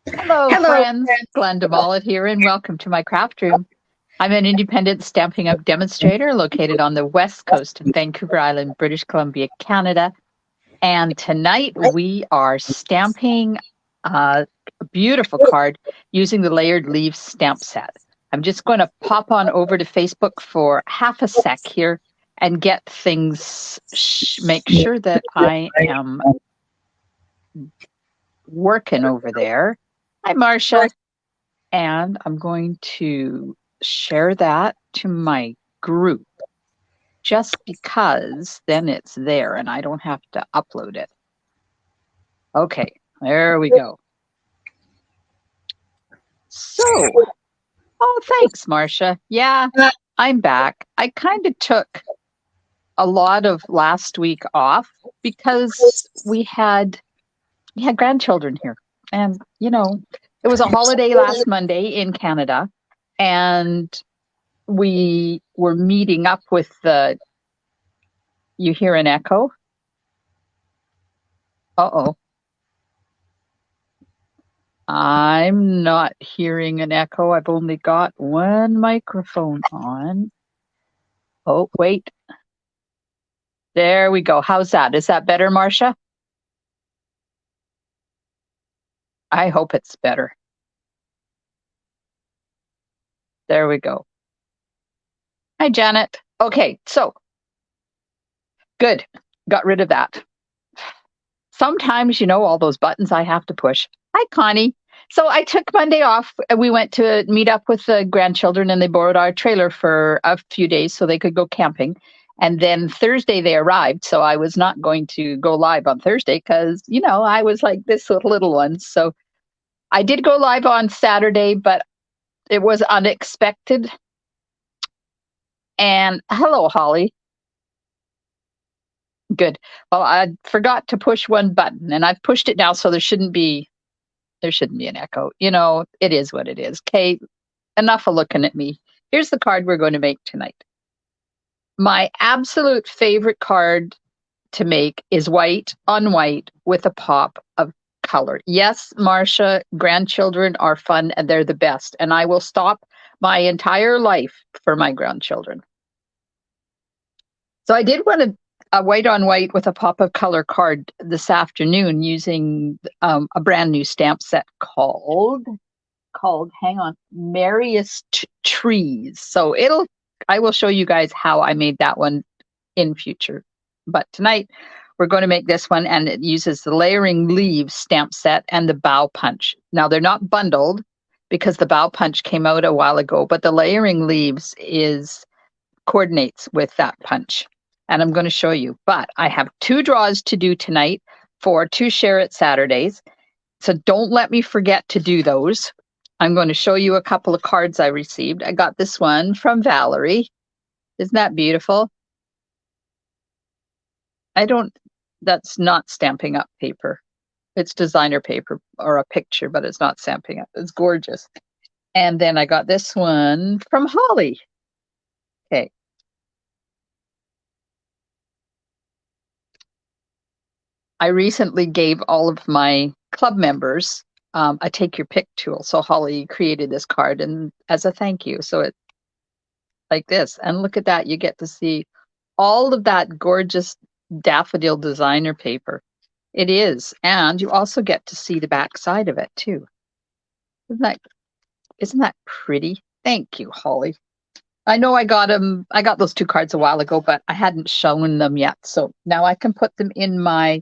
Hello, Hello. friends. Glenda Mollett here, and welcome to my craft room. I'm an independent Stampin' Up! Demonstrator located on the west coast of Vancouver Island, British Columbia, Canada. And tonight we are stamping a beautiful card using the layered leaves stamp set. I'm just going to pop on over to Facebook for half a sec here and get things, make sure that I am working over there. Hi, Marcia. And I'm going to share that to my group just because then it's there and I don't have to upload it. Okay, there we go. So, oh, thanks, Marcia. Yeah, I'm back. I kind of took a lot of last week off because we had grandchildren here. And, it was a holiday last Monday in Canada, and we were meeting up with you hear an echo? Uh-oh. I'm not hearing an echo. I've only got one microphone on. Oh, wait. There we go. How's that? Is that better, Marcia? I hope it's better. There we go. Hi, Janet. Okay, so good. Got rid of that. Sometimes, all those buttons I have to push. Hi, Connie. So I took Monday off. We went to meet up with the grandchildren and they borrowed our trailer for a few days so they could go camping. And then Thursday they arrived. So I was not going to go live on Thursday because, I was like this with little ones. So I did go live on Saturday, but it was unexpected. And hello, Holly. Good. Well, I forgot to push one button and I've pushed it now. So there shouldn't be an echo. It is what it is. Okay, enough of looking at me. Here's the card we're going to make tonight. My absolute favorite card to make is white on white with a pop of color. Yes, Marcia, grandchildren are fun and they're the best. And I will stop my entire life for my grandchildren. So I did want a white on white with a pop of color card this afternoon using a brand new stamp set called hang on, Merriest Trees. So I will show you guys how I made that one in future. But tonight we're going to make this one, and it uses the layering leaves stamp set and the bow punch. Now they're not bundled because the bow punch came out a while ago, but the layering leaves is coordinates with that punch. And I'm going to show you. But I have 2 draws to do tonight for 2 Share It Saturdays. So don't let me forget to do those. I'm going to show you a couple of cards I received. I got this one from Valerie. Isn't that beautiful? That's not Stampin' Up! Paper. It's designer paper or a picture, but it's not Stampin' Up! It's gorgeous. And then I got this one from Holly. Okay. I recently gave all of my club members a take your pick tool. So Holly created this card and as a thank you. So it's like this. And look at that. You get to see all of that gorgeous daffodil designer paper. It is. And you also get to see the back side of it too. Isn't that pretty? Thank you, Holly. I know I got those 2 cards a while ago, but I hadn't shown them yet. So now I can put them in my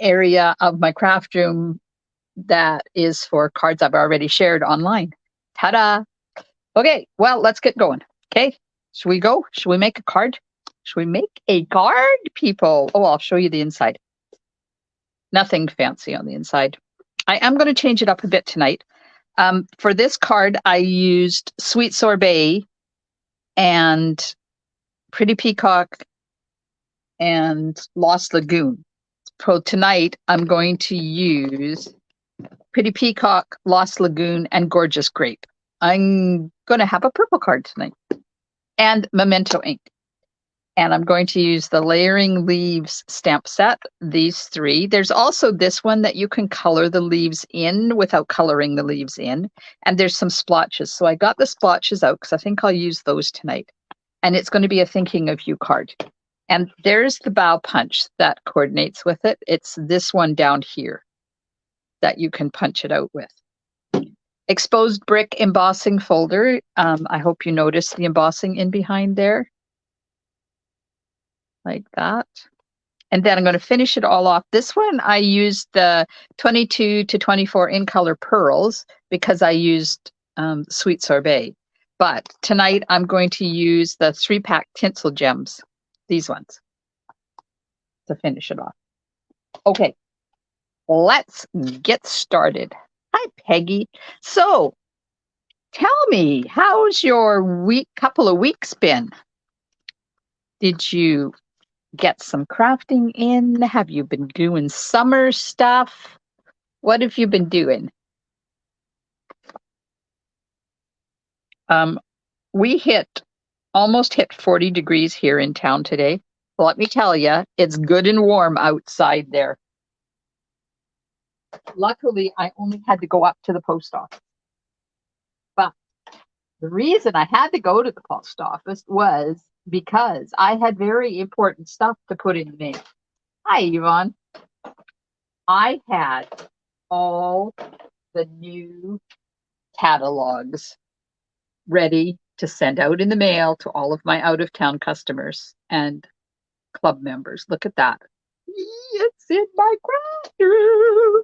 area of my craft room that is for cards I've already shared online. Ta-da! Okay, well, let's get going. Okay, should we go? Should we make a card? Should we make a card, people? Oh, I'll show you the inside. Nothing fancy on the inside. I am going to change it up a bit tonight. For this card, I used Sweet Sorbet and Pretty Peacock and Lost Lagoon. So tonight, I'm going to use Pretty Peacock, Lost Lagoon, and Gorgeous Grape. I'm going to have a purple card tonight and Memento ink. And I'm going to use the Layering Leaves stamp set, these three. There's also this one that you can color the leaves in without coloring the leaves in. And there's some splotches. So I got the splotches out because I think I'll use those tonight. And it's going to be a Thinking of You card. And there's the bow punch that coordinates with it. It's this one down here that you can punch it out with. Exposed brick embossing folder. I hope you notice the embossing in behind there. Like that. And then I'm going to finish it all off. This one, I used the 22 to 24 in color pearls because I used Sweet Sorbet. But tonight I'm going to use the 3-pack tinsel gems, these ones, to finish it off. Okay, let's get started. Hi, Peggy. So tell me, how's your couple of weeks been? Did you get some crafting in? Have you been doing summer stuff? What have you been doing? We almost hit 40 degrees here in town today. Well, let me tell you, it's good and warm outside there. Luckily, I only had to go up to the post office. But the reason I had to go to the post office was because I had very important stuff to put in the mail. Hi, Yvonne. I had all the new catalogs ready to send out in the mail to all of my out-of-town customers and club members. Look at that. It's in my craft room.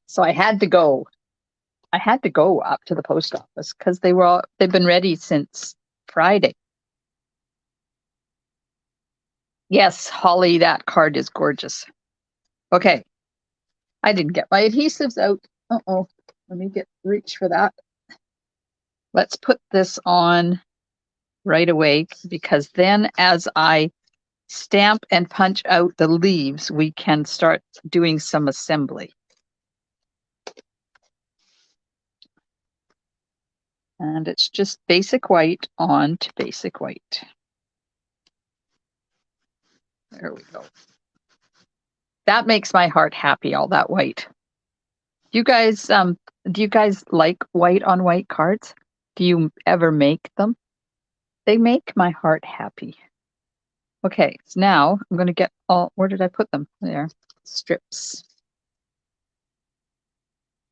So I had to go. I had to go up to the post office because they've been ready since Friday. Yes, Holly, that card is gorgeous. Okay. I didn't get my adhesives out. Uh-oh. Let me reach for that. Let's put this on right away because then as I stamp and punch out the leaves, we can start doing some assembly. And it's just basic white on to basic white. There we go. That makes my heart happy, all that white. Do you guys like white on white cards? Do you ever make them? They make my heart happy. Okay, so now I'm going to get where did I put them? There, strips.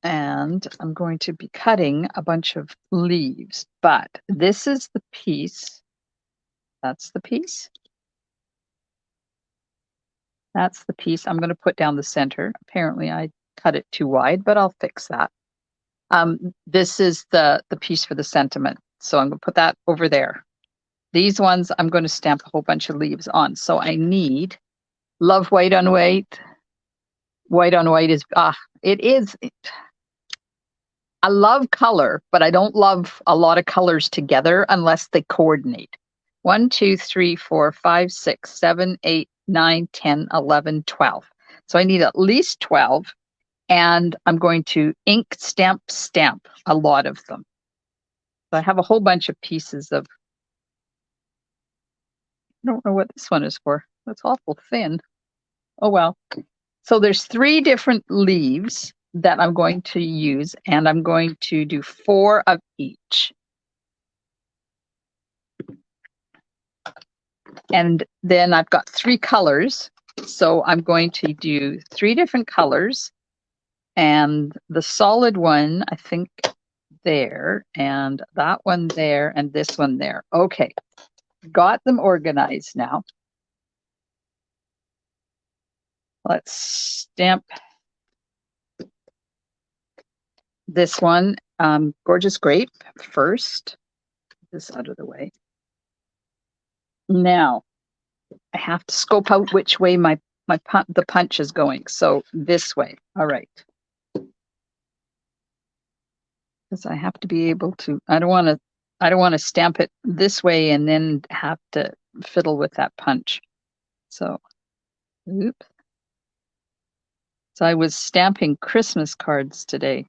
And I'm going to be cutting a bunch of leaves, but this is the piece. That's the piece. That's the piece I'm going to put down the center. Apparently I cut it too wide, but I'll fix that. This is the piece for the sentiment. So I'm going to put that over there. These ones I'm going to stamp a whole bunch of leaves on. So I need love white on white. White on white is, it is. I love color, but I don't love a lot of colors together unless they coordinate. 1, 2, 3, 4, 5, 6, 7, 8, 9, 10, 11, 12. So I need at least 12. And I'm going to ink stamp a lot of them. So I have a whole bunch of pieces of, I don't know what this one is for. It's awful thin. Oh, well. So there's 3 different leaves that I'm going to use, and I'm going to do 4 of each. And then I've got 3 colors. So I'm going to do 3 different colors. And the solid one, I think there, and that one there, and this one there. Okay, got them organized now. Let's stamp this one, Gorgeous Grape, first. Get this out of the way. Now, I have to scope out which way the punch is going. So this way. All right. Because I have to be able to. I don't want to stamp it this way and then have to fiddle with that punch. So, oops. So I was stamping Christmas cards today.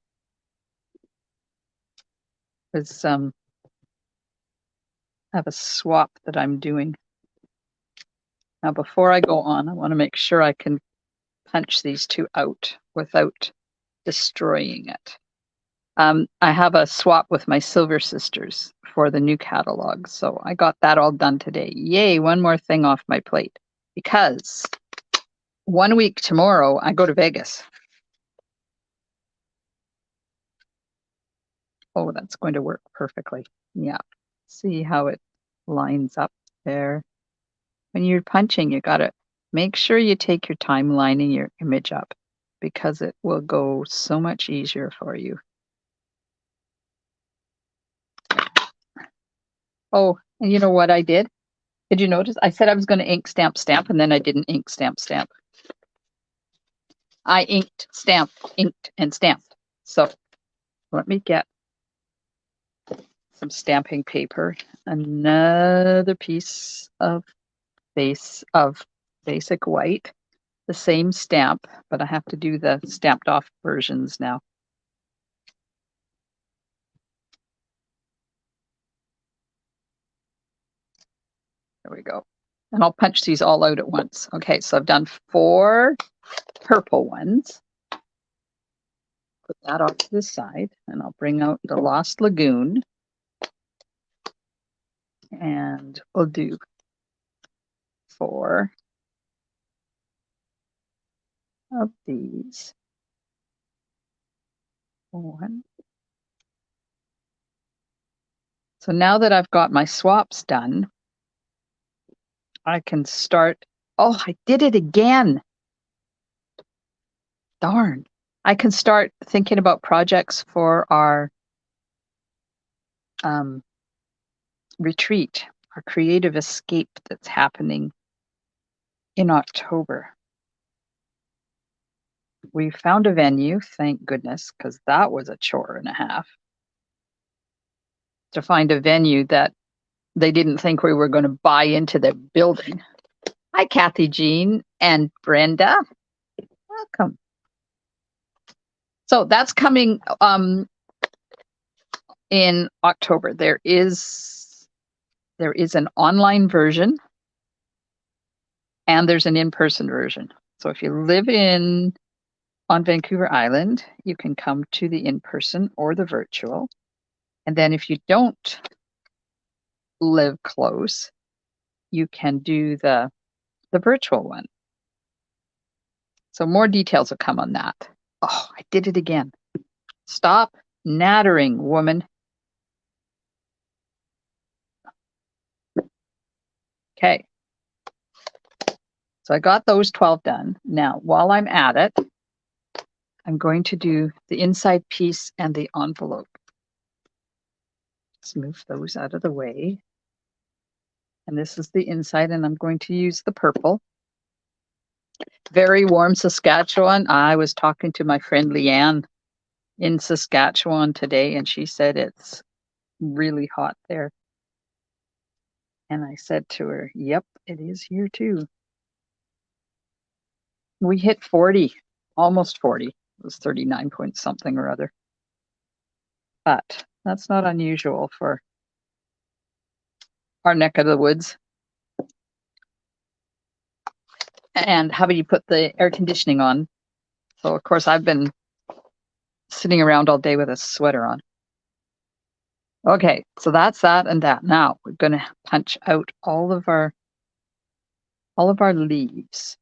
Because I have a swap that I'm doing. Now, before I go on, I want to make sure I can punch these two out without destroying it. I have a swap with my Silver Sisters for the new catalog, so I got that all done today. Yay, one more thing off my plate. Because 1 week tomorrow, I go to Vegas. Oh, that's going to work perfectly. Yeah. See how it lines up there. When you're punching, you got to make sure you take your time lining your image up because it will go so much easier for you. Oh, and you know what I did? Did you notice? I said I was going to ink stamp, and then I didn't ink stamp. I inked, stamped, inked, and stamped. So let me get some stamping paper, another piece of basic white, the same stamp, but I have to do the stamped off versions now. There we go. And I'll punch these all out at once. Okay, so I've done 4 purple ones. Put that off to the side, and I'll bring out the Lost Lagoon. And we'll do 4 of these. 1. So now that I've got my swaps done, I can start. Oh, I did it again. Darn. I can start thinking about projects for our retreat, our creative escape that's happening in October. We found a venue, thank goodness, because that was a chore and a half. To find a venue that they didn't think we were going to buy into the building. Hi, Kathy Jean and Brenda. Welcome. So that's coming in October. There is an online version and there's an in-person version. So if you live on Vancouver Island, you can come to the in-person or the virtual. And then if you don't live close, you can do the virtual one. So more details will come on that. Oh, I did it again. Stop nattering, woman. Okay. So I got those 12 done. Now, while I'm at it, I'm going to do the inside piece and the envelope. Let's move those out of the way. And this is the inside, and I'm going to use the purple. Very warm Saskatchewan. I was talking to my friend Leanne in Saskatchewan today, and she said it's really hot there. And I said to her, yep, it is here too. We hit 40, almost 40. It was 39 point something or other. But that's not unusual for our neck of the woods. And how about you put the air conditioning on? So, of course, I've been sitting around all day with a sweater on. Okay, so that's that and that. Now we're going to punch out all of our leaves.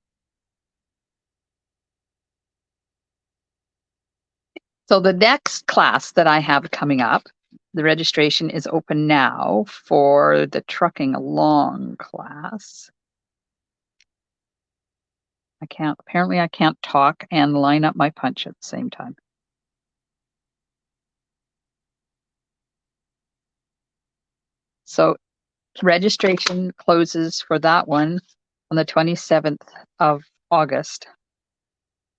So the next class that I have coming up, the registration is open now for the trucking along class. Apparently I can't talk and line up my punch at the same time. So registration closes for that one on the 27th of August.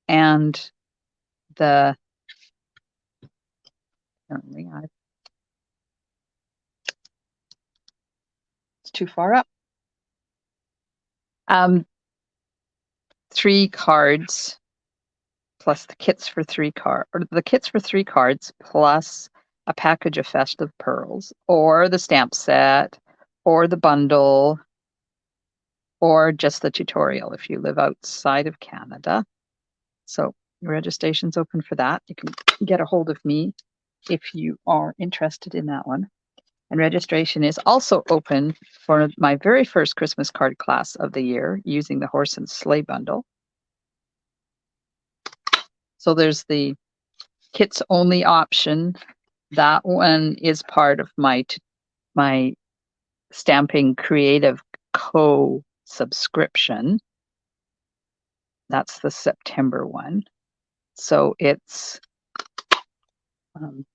And apparently it's too far up. 3 cards plus the kits for 3 cards plus a package of festive pearls or the stamp set or the bundle or just the tutorial if you live outside of Canada. So registration's open for that. You can get a hold of me if you are interested in that one. And registration is also open for my very first Christmas card class of the year using the horse and sleigh bundle. So there's the kits only option. That one is part of my Stamping Creative Co subscription. That's the September one. So it's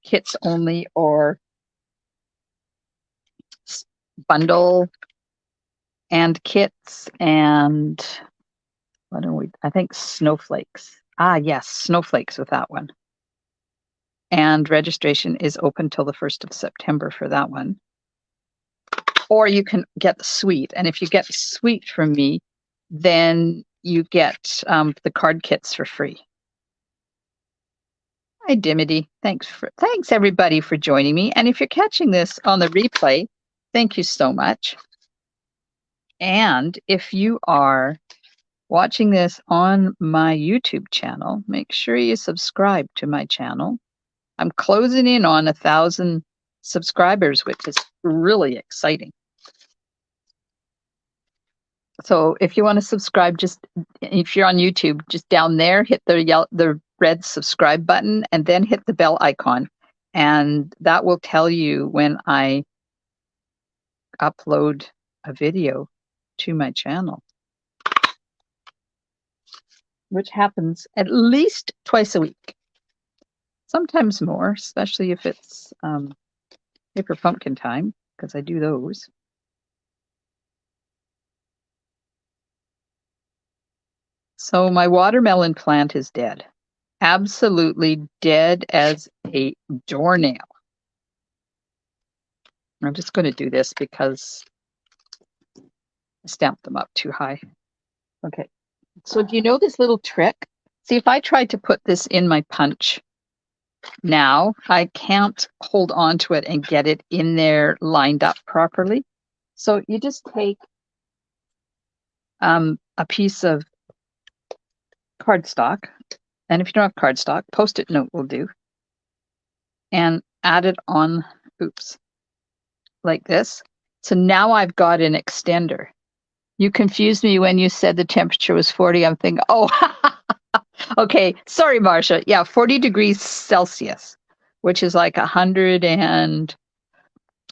kits only or bundle and kits and what are we? I think snowflakes. Yes, snowflakes with that one. And registration is open till the 1st of September for that one. Or you can get the suite. And if you get the suite from me, then you get the card kits for free. Hi, Dimity. Thanks everybody for joining me. And if you're catching this on the replay, thank you so much. And if you are watching this on my YouTube channel, make sure you subscribe to my channel. I'm closing in on 1,000 subscribers, which is really exciting. So if you want to subscribe, if you're on YouTube, just down there, hit the red subscribe button and then hit the bell icon. And that will tell you when I upload a video to my channel, which happens at least twice a week, sometimes more, especially if it's paper pumpkin time, because I do those. So my watermelon plant is dead. Absolutely dead as a doornail. I'm just going to do this because I stamped them up too high. Okay. So do you know this little trick? See, if I tried to put this in my punch now, I can't hold on to it and get it in there lined up properly. So you just take a piece of cardstock, and if you don't have cardstock, Post-it note will do, and add it on, like this. So now I've got an extender. You confused me when you said the temperature was 40. I'm thinking, oh, okay. Sorry, Marcia. Yeah, 40 degrees Celsius, which is like 100 and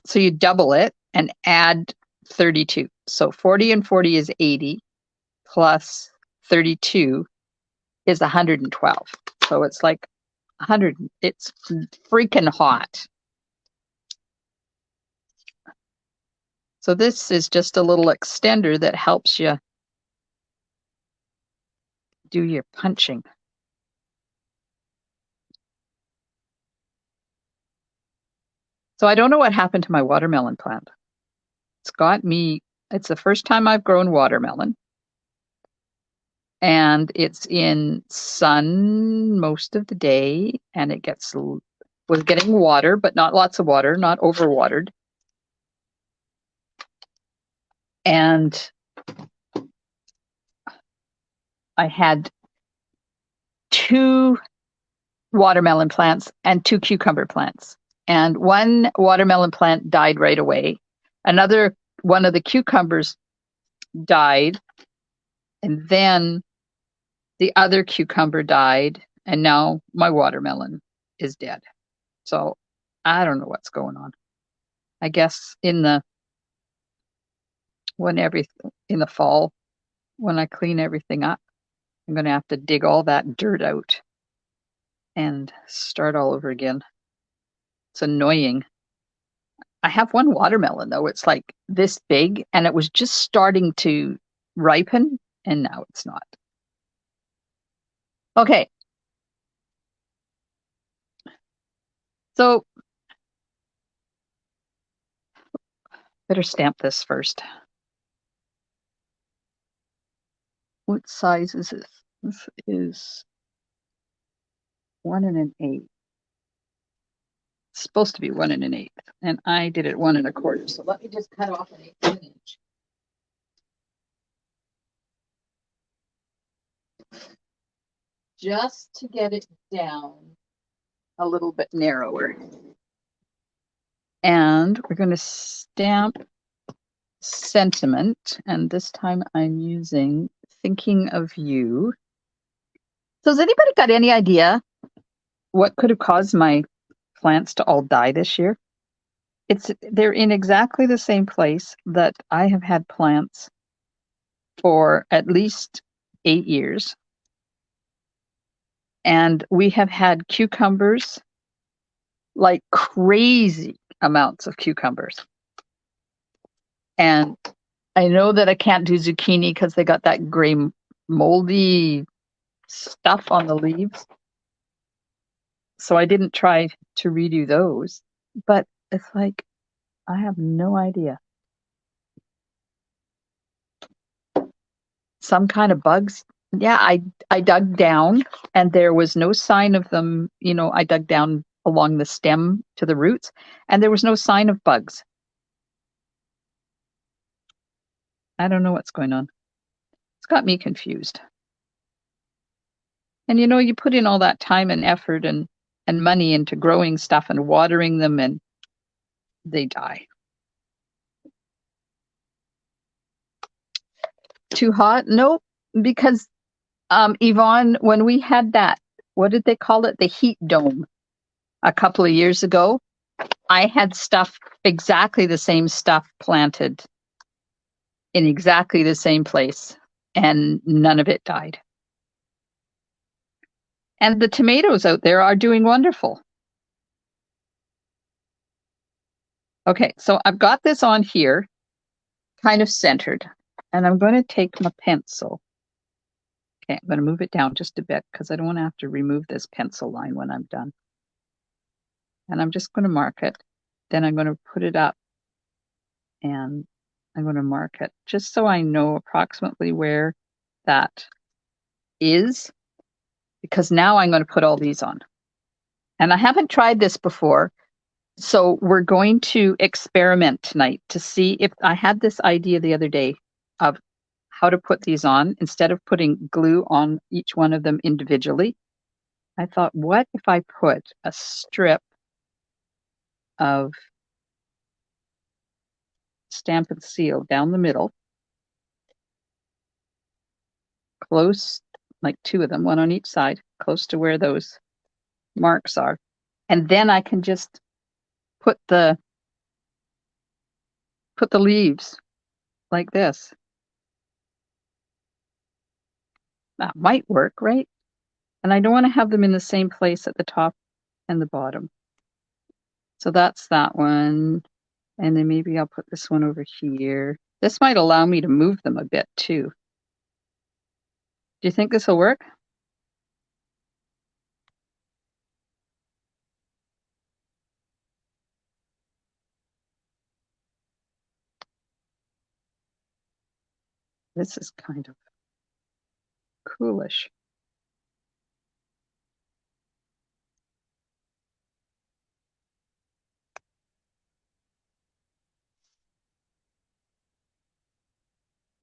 so you double it and add 32. So 40 and 40 is 80 plus 32 is 112. So it's like 100. It's freaking hot. So this is just a little extender that helps you do your punching. So I don't know what happened to my watermelon plant. It's the first time I've grown watermelon. And it's in sun most of the day, and it was getting water, but not lots of water, not overwatered. And I had 2 watermelon plants and 2 cucumber plants. And one watermelon plant died right away. Another one of the cucumbers died, and then the other cucumber died, and now my watermelon is dead. So I don't know what's going on. I guess in the fall, when I clean everything up, I'm going to have to dig all that dirt out and start all over again. It's annoying. I have one watermelon though. It's like this big, and it was just starting to ripen, and now it's not. Okay. So better stamp this first. What size is this? This is 1 1/8. It's supposed to be 1 1/8, and I did it 1 1/4. So let me just cut off an 1/8 just to get it down a little bit narrower. And we're going to stamp sentiment, and this time I'm using thinking of you. So has anybody got any idea what could have caused my plants to all die this year? They're in exactly the same place that I have had plants for at least 8 years. And we have had cucumbers, like crazy amounts of cucumbers. And I know that I can't do zucchini because they got that gray moldy stuff on the leaves. So I didn't try to redo those. But it's like, I have no idea. Some kind of bugs. Yeah, I dug down and there was no sign of them. I dug down along the stem to the roots and there was no sign of bugs. I don't know what's going on. It's got me confused. And you put in all that time and effort and money into growing stuff and watering them and they die. Too hot? Nope. Because Yvonne, when we had that, what did they call it? The heat dome a couple of years ago. I had exactly the same stuff planted in exactly the same place and none of it died. And the tomatoes out there are doing wonderful. Okay, so I've got this on here, kind of centered, and I'm going to take my pencil. Okay, I'm going to move it down just a bit because I don't want to have to remove this pencil line when I'm done. And I'm just going to mark it. Then I'm going to put it up and I'm going to mark it just so I know approximately where that is, because now I'm going to put all these on. And I haven't tried this before, so we're going to experiment tonight to see if I had this idea the other day of how to put these on. Instead of putting glue on each one of them individually, I thought, what if I put a strip of Stamp and Seal down the middle, close, like 2 of them, one on each side, close to where those marks are. And then I can just put the leaves like this. That might work, right? And I don't want to have them in the same place at the top and the bottom. So that's that one. And then maybe I'll put this one over here. This might allow me to move them a bit too. Do you think this will work? This is kind of coolish.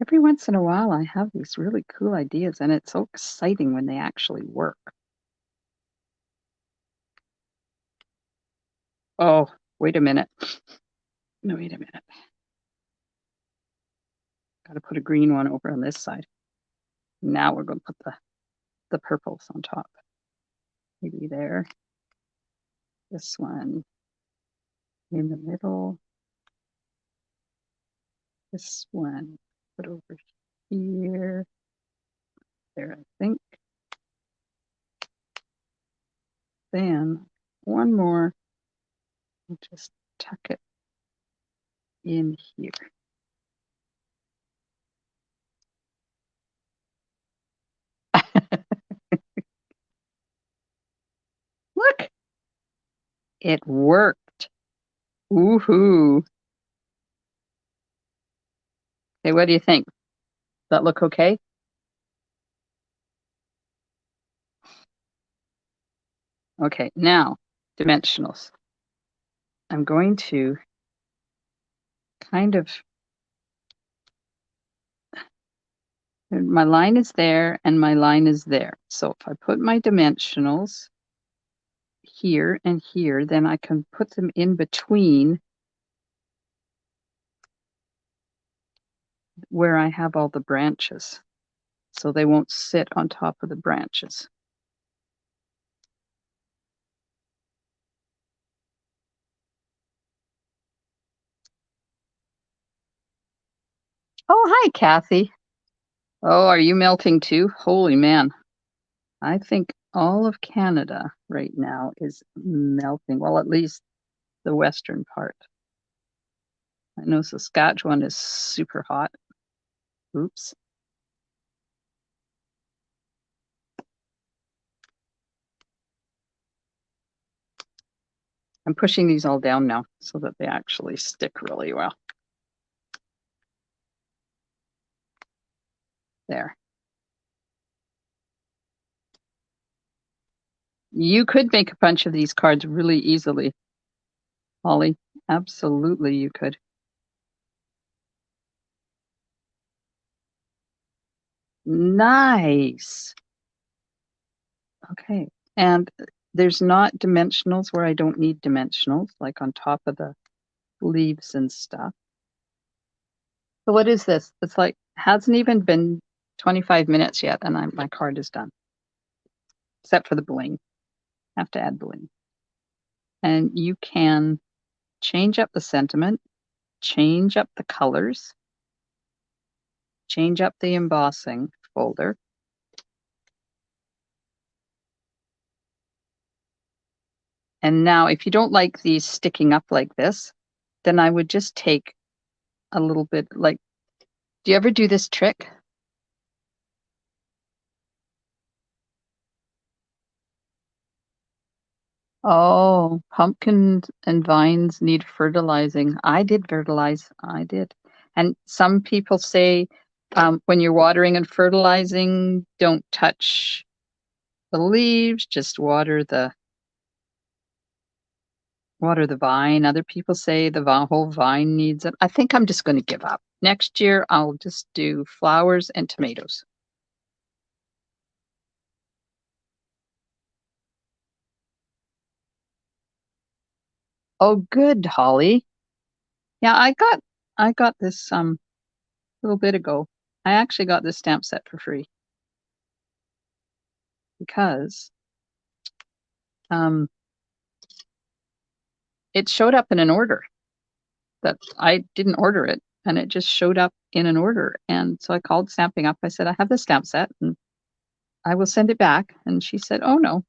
Every once in a while, I have these really cool ideas, and it's so exciting when they actually work. Oh, wait a minute. No, wait a minute. Got to put a green one over on this side. Now we're going to put the purples on top. Maybe there. This one in the middle. This one put over here. There, I think. Then one more. I'll just tuck it in here. Look, it worked. Woohoo. Okay, what do you think? Does that look okay? Okay, now dimensionals. I'm going to kind of, my line is there and my line is there. So if I put my dimensionals here and here, then I can put them in between where I have all the branches. So they won't sit on top of the branches. Oh, hi, Kathy. Oh, are you melting too? Holy man. I think all of Canada right now is melting. Well, at least the western part. I know Saskatchewan is super hot. Oops. I'm pushing these all down now so that they actually stick really well. There. You could make a bunch of these cards really easily, Holly. Absolutely, you could. Nice. Okay. And there's not dimensionals where I don't need dimensionals, like on top of the leaves and stuff. So what is this? It's like hasn't even been 25 minutes yet, and my card is done, except for the bling. Have to add bling. And you can change up the sentiment, change up the colors, change up the embossing folder. And now if you don't like these sticking up like this, then I would just take a little bit, like, do you ever do this trick? Oh, pumpkins and vines need fertilizing. I did fertilize. I did. And some people say when you're watering and fertilizing, don't touch the leaves, just water the vine. Other people say the whole vine needs it. I think I'm just going to give up. Next year, I'll just do flowers and tomatoes. Oh, good, Holly. Yeah, I got this a little bit ago. I actually got this stamp set for free because um it showed up in an order that I didn't order it, and it just showed up in an order. And so I called Stamping Up. I said, I have the stamp set and I will send it back. And she said, oh no.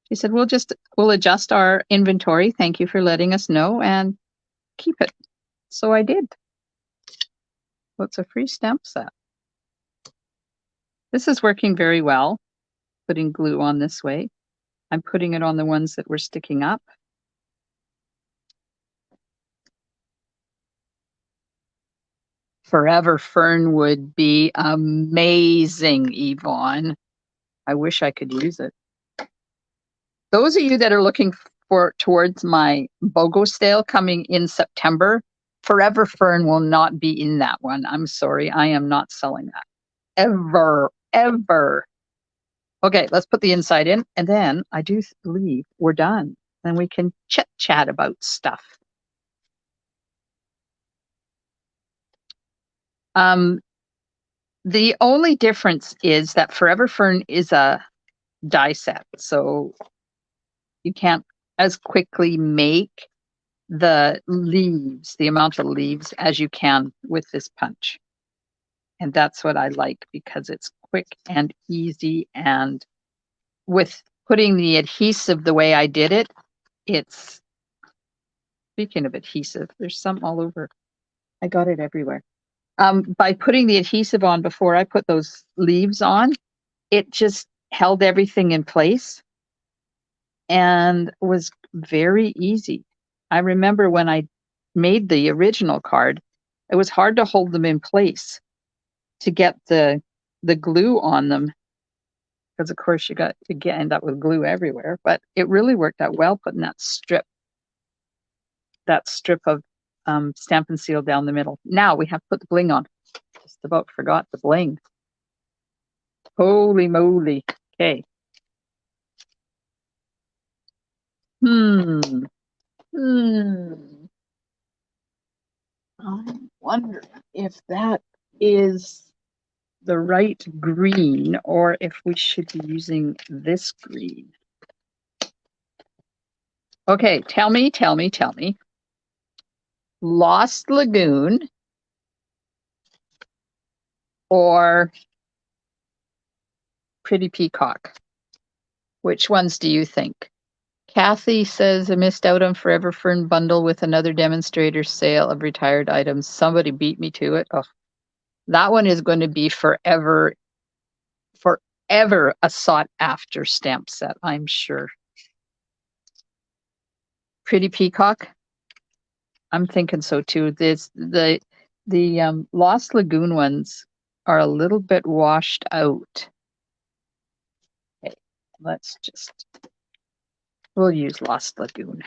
She said, we'll adjust our inventory. Thank you for letting us know and keep it. So I did. So it's a free stamp set. This is working very well, putting glue on this way. I'm putting it on the ones that were sticking up. Forever Fern would be amazing, Yvonne. I wish I could use it. Those of you that are looking for towards my BOGO sale coming in September, Forever Fern will not be in that one. I'm sorry, I am not selling that. Ever, ever. Okay, let's put the inside in, and then I do believe we're done. Then we can chit chat about stuff. Um, the only difference is that Forever Fern is a die set, so you can't as quickly make the leaves, the amount of leaves as you can with this punch. And that's what I like because it's quick and easy. And with putting the adhesive the way I did it, it's, speaking of adhesive, there's some all over. I got it everywhere. By putting the adhesive on before I put those leaves on, it just held everything in place and was very easy. I remember when I made the original card, it was hard to hold them in place to get the glue on them because of course you end up with glue everywhere. But it really worked out well putting that strip that strip of Stampin' Seal down the middle. Now we have to put the bling on. Just about forgot the bling. Holy moly. Okay. I'm wondering if that is the right green or if we should be using this green. Okay, tell me. Lost Lagoon or Pretty Peacock? Which ones do you think? Kathy says I missed out on Forever Fern bundle with another demonstrator sale of retired items. Somebody beat me to it. Oh, that one is going to be forever a sought after stamp set, I'm sure. Pretty Peacock? I'm thinking so too. The Lost Lagoon ones are a little bit washed out. Okay, we'll use Lost Lagoon.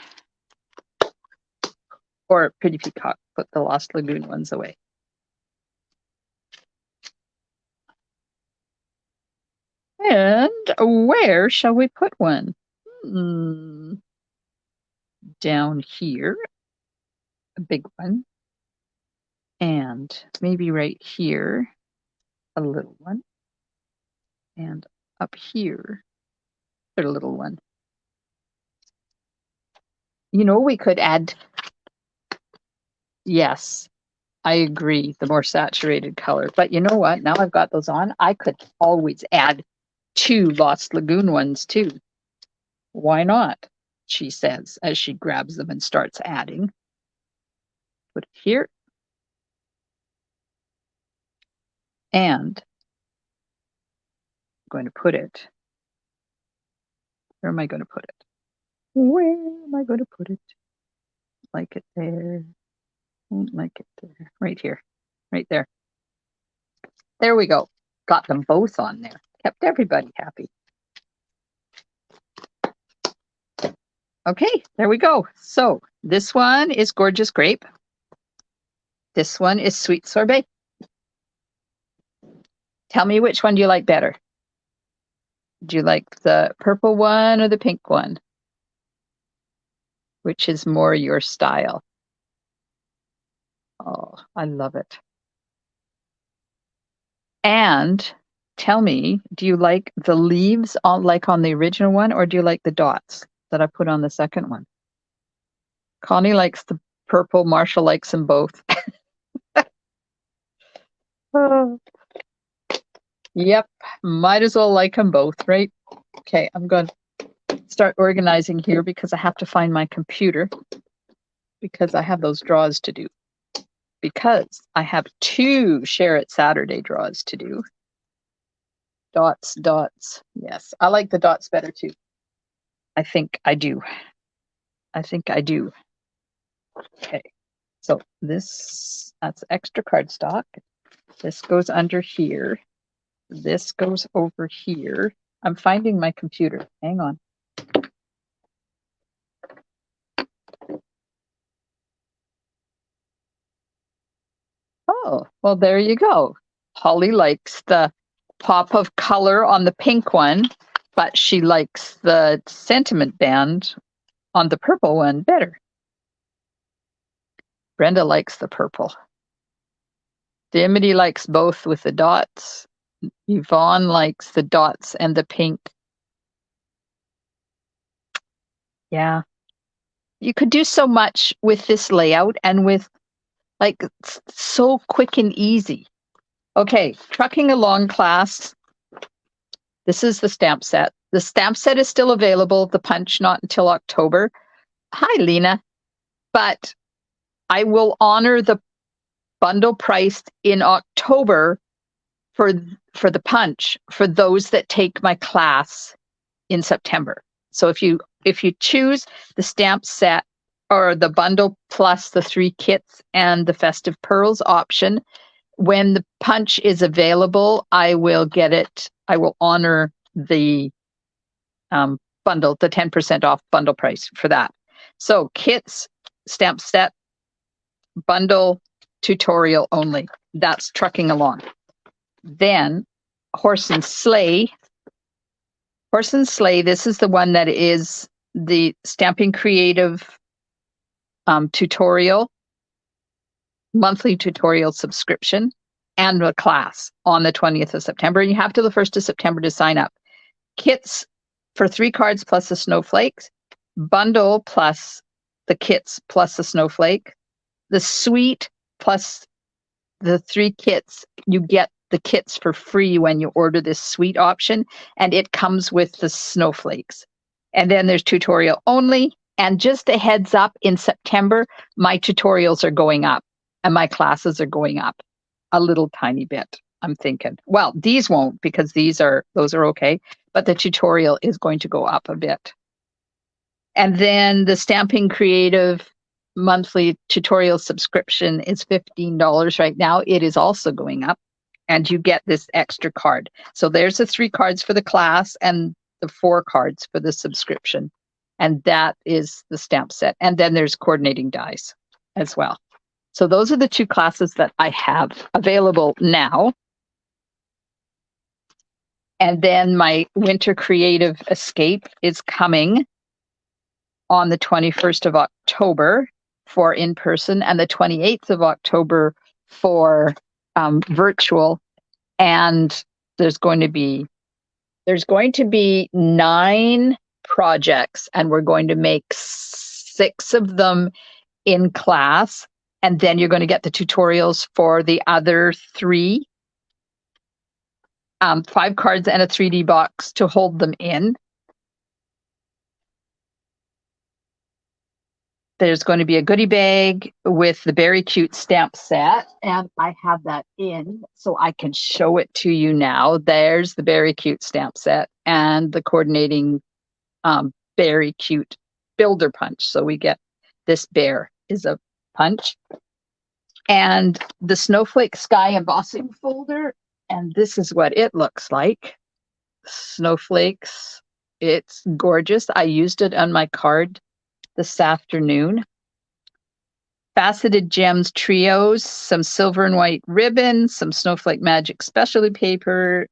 Or Pretty Peacock, put the Lost Lagoon ones away. And where shall we put one? Down here, a big one. And maybe right here, a little one. And up here, a little one. You know, we could add, yes, I agree, the more saturated color. But you know what? Now I've got those on, I could always add 2 Lost Lagoon ones too. Why not? She says as she grabs them and starts adding. Put it here. And I'm going to put it. Where am I going to put it? Where am I going to put it? Like it there. Won't like it there. Right here. Right there. There we go. Got them both on there. Kept everybody happy. Okay, there we go. So this one is Gorgeous Grape. This one is Sweet Sorbet. Tell me which one do you like better? Do you like the purple one or the pink one? Which is more your style? Oh, I love it. And tell me, do you like the leaves like on the original one, or do you like the dots that I put on the second one? Connie likes the purple. Marshall likes them both. Oh. Yep, might as well like them both, right? Okay, I'm going to start organizing here because I have to find my computer because I have those draws to do. Because I have 2 Share It Saturday draws to do. Dots. Yes, I like the dots better too. I think I do. Okay, so that's extra cardstock. This goes under here. This goes over here. I'm finding my computer. Hang on. Oh, well, there you go. Holly likes the pop of color on the pink one, but she likes the sentiment band on the purple one better. Brenda likes the purple. Dimity likes both with the dots. Yvonne likes the dots and the pink. Yeah. You could do so much with this layout and with like so quick and easy. Okay, trucking along class. This is the stamp set. The stamp set is still available. The punch not until October. Hi, Lena. But I will honor the bundle price in October for the punch for those that take my class in September. So if you choose the stamp set or the bundle plus the 3 kits and the Festive Pearls option, when the punch is available, I will get it. I will honor the bundle, the 10% off bundle price for that. So kits stamp set, bundle, tutorial only. That's trucking along. Then Horse and Sleigh. Horse and Sleigh, this is the one that is the Stamping Creative tutorial, monthly tutorial subscription, and the class on the 20th of September. You have till the 1st of September to sign up. Kits for 3 cards plus the snowflakes, bundle plus the kits plus the snowflake, the suite plus the 3 kits. You get the kits for free when you order this suite option, and it comes with the snowflakes. And then there's tutorial only. And just a heads up, in September, my tutorials are going up and my classes are going up a little tiny bit, I'm thinking. Well, these won't, because those are okay, but the tutorial is going to go up a bit. And then the Stamping Creative monthly tutorial subscription is $15 right now. It is also going up, and you get this extra card. So there's the 3 cards for the class and the 4 cards for the subscription. And that is the stamp set. And then there's coordinating dies as well. So those are the 2 classes that I have available now. And then my Winter Creative Escape is coming on the 21st of October for in-person, and the 28th of October for virtual. And there's going to be 9 projects, and we're going to make 6 of them in class, and then you're going to get the tutorials for the other 3, 5 cards and a 3D box to hold them in. There's going to be a goodie bag with the Very Cute stamp set, and I have that in so I can show it to you now. There's the Very Cute stamp set and the coordinating Very Cute builder punch. So we get this bear is a punch, and the Snowflake Sky embossing folder, and this is what it looks like. Snowflakes, it's gorgeous. I used it on my card this afternoon. Faceted Gems Trios, some silver and white ribbon, some Snowflake Magic specialty paper,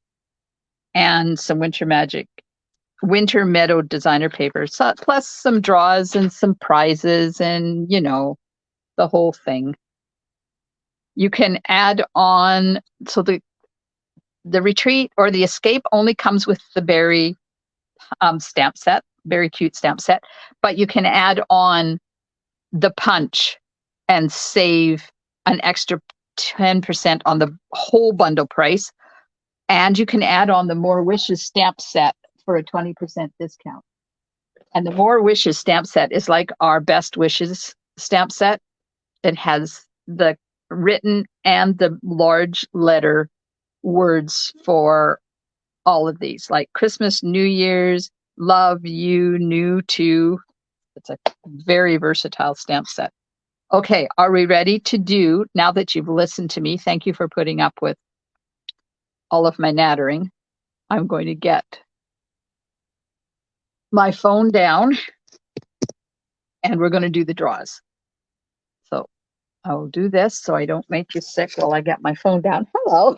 and some Winter Meadow designer paper, so, plus some draws and some prizes and, the whole thing. You can add on, so the retreat or the escape only comes with the Berry stamp set, Very Cute stamp set, but you can add on the punch and save an extra 10% on the whole bundle price. And you can add on the More Wishes stamp set for a 20% discount. And the More Wishes stamp set is like our Best Wishes stamp set. It has the written and the large letter words for all of these, like Christmas, New Year's, love, you, new, to. It's a very versatile stamp set. Okay, are we ready to do, now that you've listened to me, thank you for putting up with all of my nattering. I'm going to get my phone down and we're going to do the draws. So I'll do this so I don't make you sick while I get my phone down. Hello.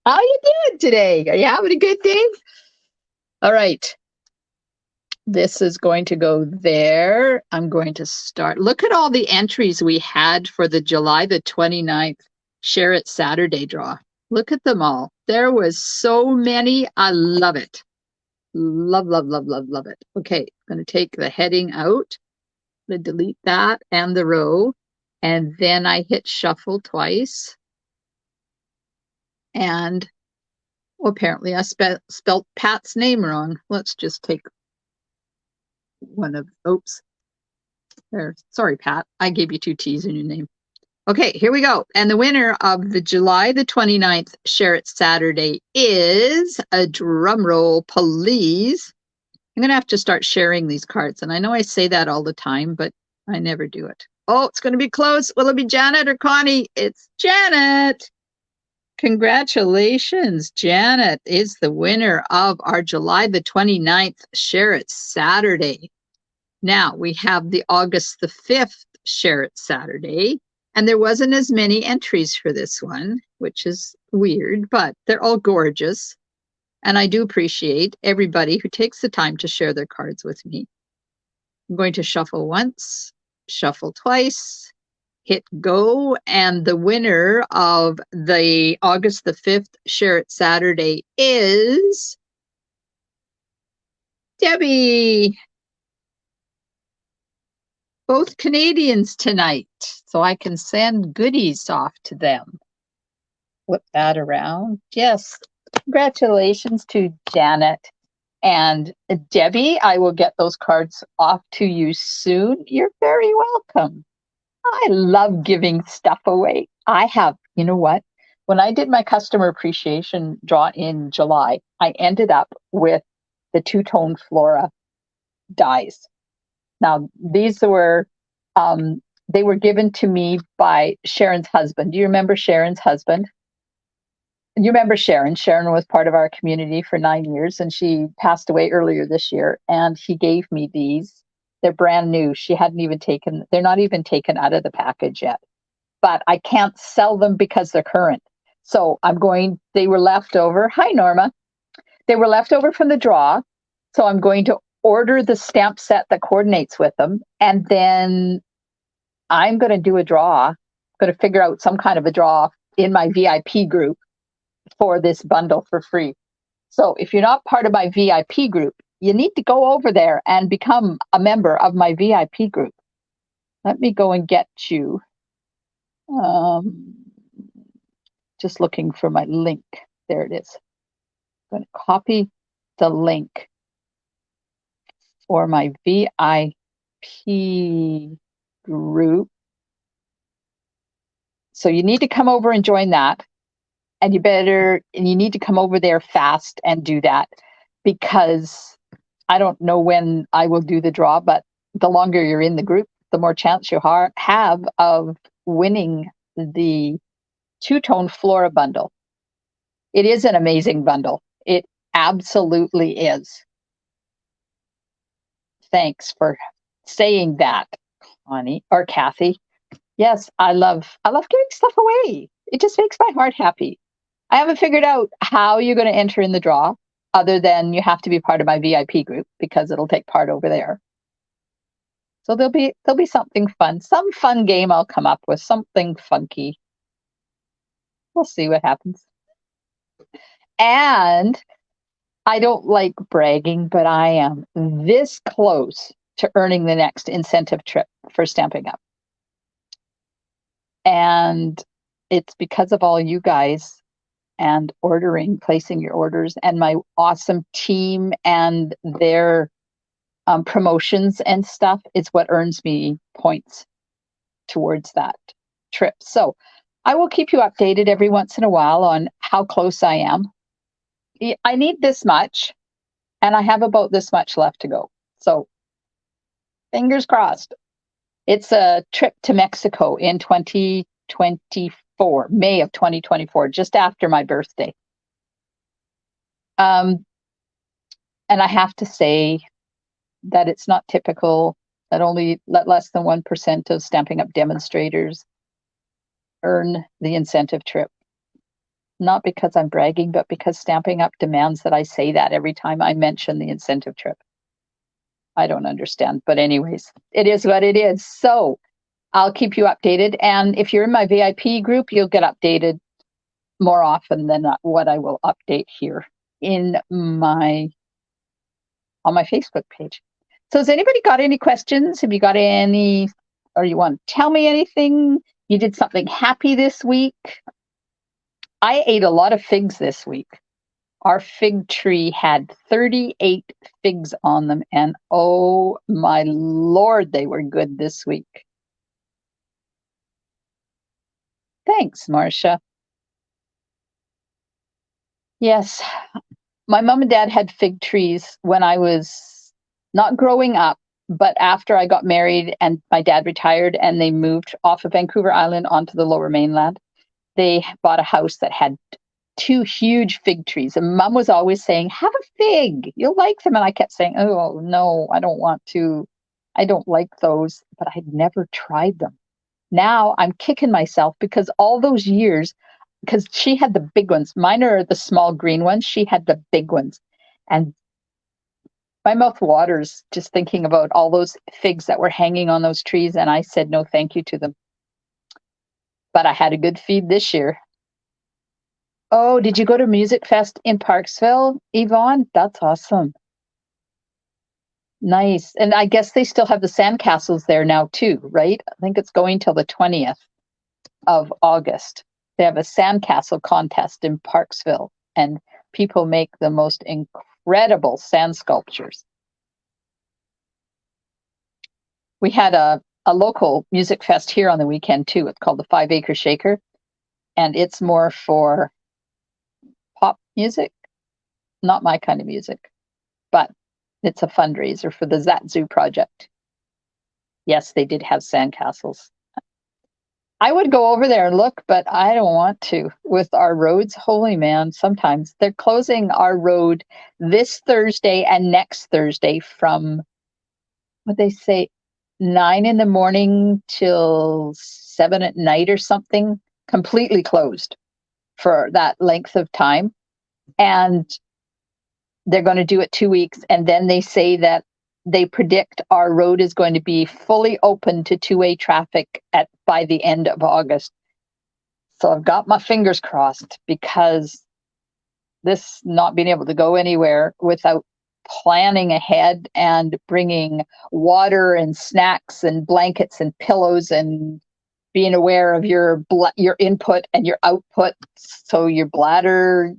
How you doing today? Are you having a good day? All right. This is going to go there. I'm going to start. Look at all the entries we had for the July the 29th Share It Saturday draw. Look at them all. There was so many. I love it. Love, love, love, love, love it. Okay, I'm going to take the heading out. I'm going to delete that and the row. And then I hit shuffle twice. And apparently I spelled Pat's name wrong. Let's just take oops. There. Sorry, Pat. I gave you 2 T's in your name. Okay, here we go. And the winner of the July the 29th Share It Saturday is, a drum roll, please. I'm going to have to start sharing these cards. And I know I say that all the time, but I never do it. Oh, it's going to be close. Will it be Janet or Connie? It's Janet. Congratulations. Janet is the winner of our July the 29th Share It Saturday. Now we have the August the 5th Share It Saturday. And there wasn't as many entries for this one, which is weird, but they're all gorgeous. And I do appreciate everybody who takes the time to share their cards with me. I'm going to shuffle once, shuffle twice, hit go, and the winner of the August the 5th Share It Saturday is Debbie. Both Canadians tonight, so I can send goodies off to them. Flip that around. Yes, congratulations to Janet and Debbie. I will get those cards off to you soon. You're very welcome. I love giving stuff away. I have, you know what? When I did my customer appreciation draw in July, I ended up with the two-tone flora dies. Now, these were, they were given to me by Sharon's husband. Do you remember Sharon's husband? You remember Sharon? Sharon was part of our community for 9 years, and she passed away earlier this year. And he gave me these. They're brand new. She hadn't even taken, they're not even taken out of the package yet. But I can't sell them because they're current. So they were left over. Hi, Norma. They were left over from the draw. So I'm going to order the stamp set that coordinates with them. And then I'm going to do a draw. I'm going to figure out some kind of a draw in my VIP group for this bundle for free. So if you're not part of my VIP group, you need to go over there and become a member of my VIP group. Let me go and get you. Just looking for my link. There it is. I'm going to copy the link for my VIP group. So you need to come over and join that. And you need to come over there fast and do that, because I don't know when I will do the draw, but the longer you're in the group, the more chance you have of winning the two-tone flora bundle. It is an amazing bundle. It absolutely is. Thanks for saying that, Connie or Kathy. Yes, I love giving stuff away. It just makes my heart happy. I haven't figured out how you're going to enter in the draw, other than you have to be part of my VIP group, because it'll take part over there. So there'll be something fun, some fun game I'll come up with, something funky. We'll see what happens. And I don't like bragging, but I am this close to earning the next incentive trip for Stamping Up. And it's because of all you guys and placing your orders, and my awesome team and their promotions and stuff is what earns me points towards that trip. So I will keep you updated every once in a while on how close I am. I need this much, and I have about this much left to go. So fingers crossed. It's a trip to Mexico in 2024, May of 2024, just after my birthday. And I have to say that it's not typical that only less than 1% of Stamping Up demonstrators earn the incentive trip. Not because I'm bragging, but because Stamping Up demands that I say that every time I mention the incentive trip. I don't understand. But anyways, it is what it is. So I'll keep you updated. And if you're in my VIP group, you'll get updated more often than what I will update here on my Facebook page. So has anybody got any questions? Have you got any, or you want to tell me anything? You did something happy this week? I ate a lot of figs this week. Our fig tree had 38 figs on them, and oh my Lord, they were good this week. Thanks, Marcia. Yes, my mom and dad had fig trees when I was not growing up, but after I got married and my dad retired and they moved off of Vancouver Island onto the Lower Mainland, they bought a house that had 2 huge fig trees. And Mom was always saying, have a fig, you'll like them. And I kept saying, oh, no, I don't want to. I don't like those, but I'd never tried them. Now I'm kicking myself because all those years, because she had the big ones. Mine are the small green ones. She had the big ones. And my mouth waters just thinking about all those figs that were hanging on those trees. And I said no thank you to them. But I had a good feed this year. Oh, did you go to Music Fest in Parksville, Yvonne? That's awesome. Nice. And I guess they still have the sandcastles there now too, right? I think it's going till the 20th of August. They have a sandcastle contest in Parksville, and people make the most incredible sand sculptures. We had a local music fest here on the weekend too. It's called the 5 Acre Shaker, and it's more for pop music, not my kind of music, but it's a fundraiser for the Zatzu project. Yes, they did have sandcastles. I would go over there and look, but I don't want to with our roads. Holy man, sometimes they're closing our road this Thursday and next Thursday from what they say 9 in the morning till 7 at night or something, completely closed for that length of time. And they're going to do it 2 weeks. And then they say that they predict our road is going to be fully open to two-way traffic by the end of August. So I've got my fingers crossed, because this not being able to go anywhere without planning ahead and bringing water and snacks and blankets and pillows and being aware of your input and your output so your bladder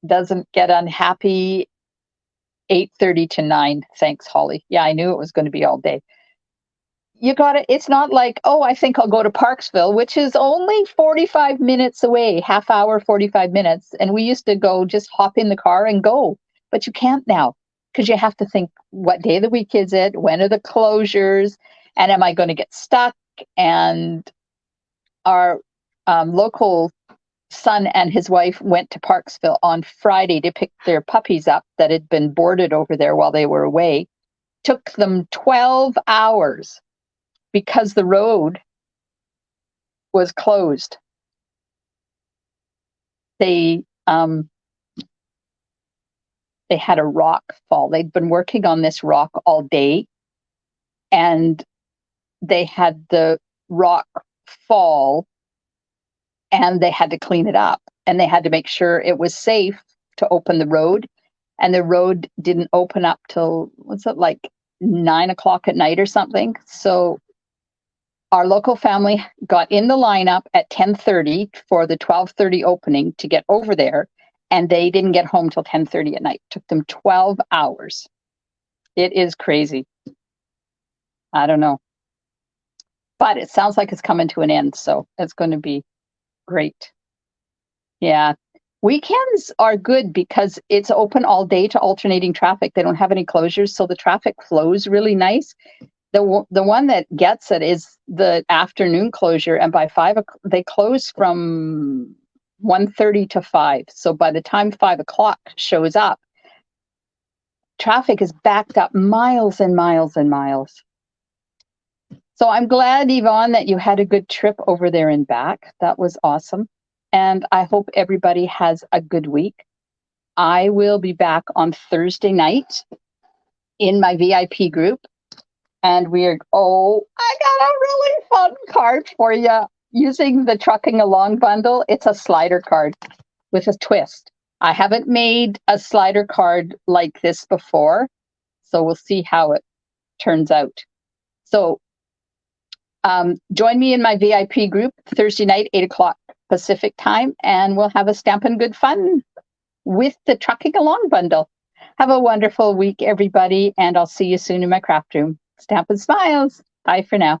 doesn't get unhappy. 8:30 to 9. Thanks, Holly. Yeah, I knew it was going to be all day. You got it. It's not like, oh, I think I'll go to Parksville, which is only 45 minutes away, half hour, 45 minutes. And we used to go just hop in the car and go. But you can't now, because you have to think, what day of the week is it? When are the closures? And am I going to get stuck? And our local son and his wife went to Parksville on Friday to pick their puppies up that had been boarded over there while they were away. Took them 12 hours because the road was closed. They had a rock fall. They'd been working on this rock all day, and they had the rock fall, and they had to clean it up, and they had to make sure it was safe to open the road. And the road didn't open up till, what's it, like 9 o'clock at night or something. So our local family got in the lineup at 10:30 for the 12:30 opening to get over there, and they didn't get home till 10:30 at night. It took them 12 hours. It is crazy. I don't know. But it sounds like it's coming to an end, so it's going to be great. Yeah. Weekends are good because it's open all day to alternating traffic. They don't have any closures, so the traffic flows really nice. The one that gets it is the afternoon closure, and by 5 o'clock, they close from 1:30 to 5. So by the time 5 o'clock shows up, traffic is backed up miles and miles and miles. So I'm glad, Yvonne, that you had a good trip over there and back. That was awesome. And I hope everybody has a good week. I will be back on Thursday night in my VIP group. And I got a really fun card for you using the Trucking Along bundle. It's a slider card with a twist. I haven't made a slider card like this before, so we'll see how it turns out. So join me in my VIP group Thursday night, 8 o'clock Pacific time, and we'll have a Stampin' Good fun with the Trucking Along bundle. Have a wonderful week, everybody, and I'll see you soon in my craft room. Stampin' Smiles. Bye for now.